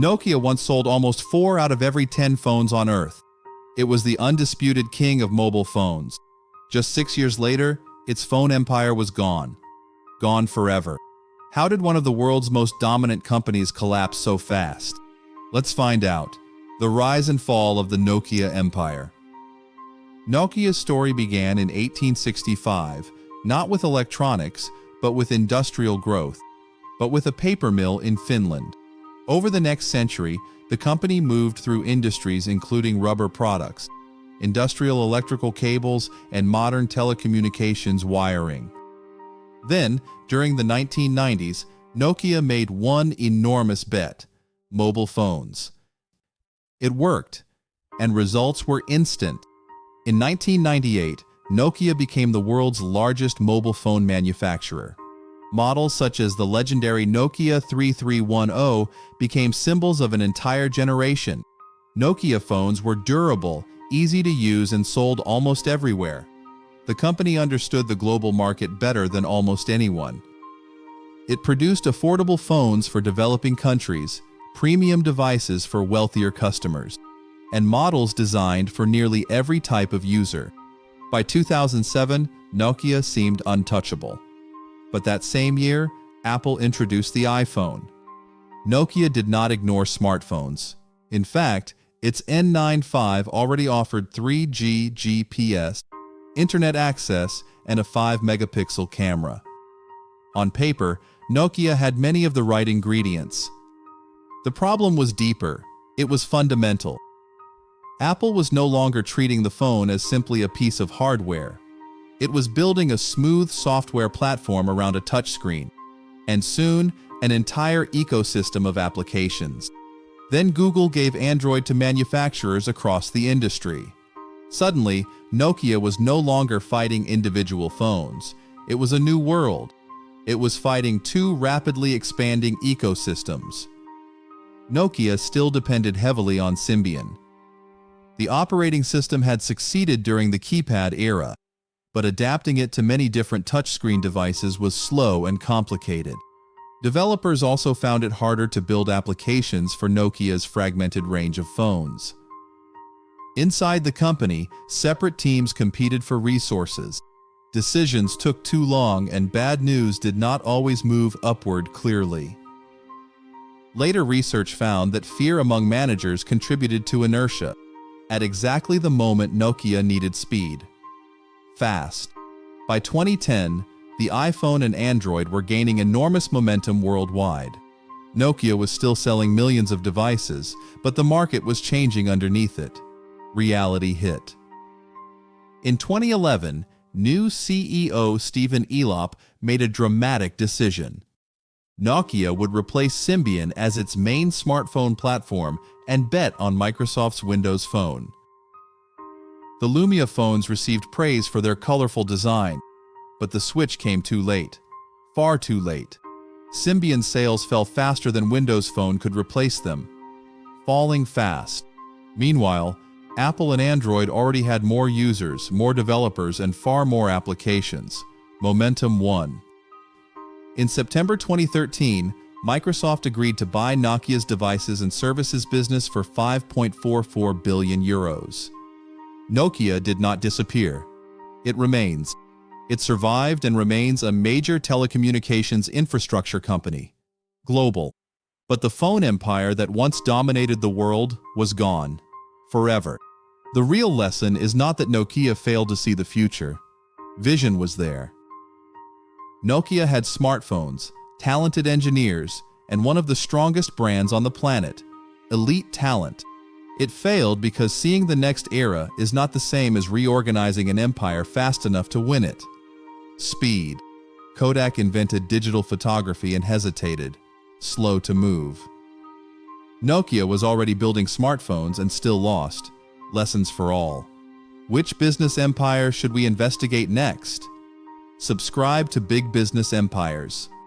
Nokia once sold almost 4 out of every 10 phones on Earth. It was the undisputed king of mobile phones. Just 6 years later, its phone empire was gone. Gone forever. How did one of the world's most dominant companies collapse so fast? Let's find out. The rise and fall of the Nokia empire. Nokia's story began in 1865, not with electronics, but with industrial growth, but with a paper mill in Finland. Over the next century, the company moved through industries including rubber products, industrial electrical cables, and modern telecommunications wiring. Then, during the 1990s, Nokia made one enormous bet: mobile phones. It worked, and results were instant. In 1998, Nokia became the world's largest mobile phone manufacturer. Models such as the legendary Nokia 3310 became symbols of an entire generation. Nokia phones were durable, easy to use, and sold almost everywhere. The company understood the global market better than almost anyone. It produced affordable phones for developing countries, premium devices for wealthier customers, and models designed for nearly every type of user. By 2007, Nokia seemed untouchable. But that same year, Apple introduced the iPhone. Nokia did not ignore smartphones. In fact, its N95 already offered 3G GPS, internet access, and a 5-megapixel camera. On paper, Nokia had many of the right ingredients. The problem was deeper. It was fundamental. Apple was no longer treating the phone as simply a piece of hardware. It was building a smooth software platform around a touchscreen, and soon, an entire ecosystem of applications. Then Google gave Android to manufacturers across the industry. Suddenly, Nokia was no longer fighting individual phones. It was a new world. It was fighting two rapidly expanding ecosystems. Nokia still depended heavily on Symbian. The operating system had succeeded during the keypad era, but adapting it to many different touchscreen devices was slow and complicated. Developers also found it harder to build applications for Nokia's fragmented range of phones. Inside the company, separate teams competed for resources. Decisions took too long, and bad news did not always move upward clearly. Later research found that fear among managers contributed to inertia, at exactly the moment Nokia needed speed. Fast. By 2010, the iPhone and Android were gaining enormous momentum worldwide. Nokia was still selling millions of devices, but the market was changing underneath it. Reality hit. In 2011, new CEO Stephen Elop made a dramatic decision. Nokia would replace Symbian as its main smartphone platform and bet on Microsoft's Windows Phone. The Lumia phones received praise for their colorful design, but the switch came too late. Far too late. Symbian sales fell faster than Windows Phone could replace them. Falling fast. Meanwhile, Apple and Android already had more users, more developers, and far more applications. Momentum won. In September 2013, Microsoft agreed to buy Nokia's devices and services business for €5.44 billion. Nokia did not disappear. It remains. It survived and remains a major telecommunications infrastructure company. Global. But the phone empire that once dominated the world was gone. Forever. The real lesson is not that Nokia failed to see the future. Vision was there. Nokia had smartphones, talented engineers, and one of the strongest brands on the planet. Elite talent. It failed because seeing the next era is not the same as reorganizing an empire fast enough to win it. Speed. Kodak invented digital photography and hesitated. Slow to move. Nokia was already building smartphones and still lost. Lessons for all. Which business empire should we investigate next? Subscribe to Big Business Empires.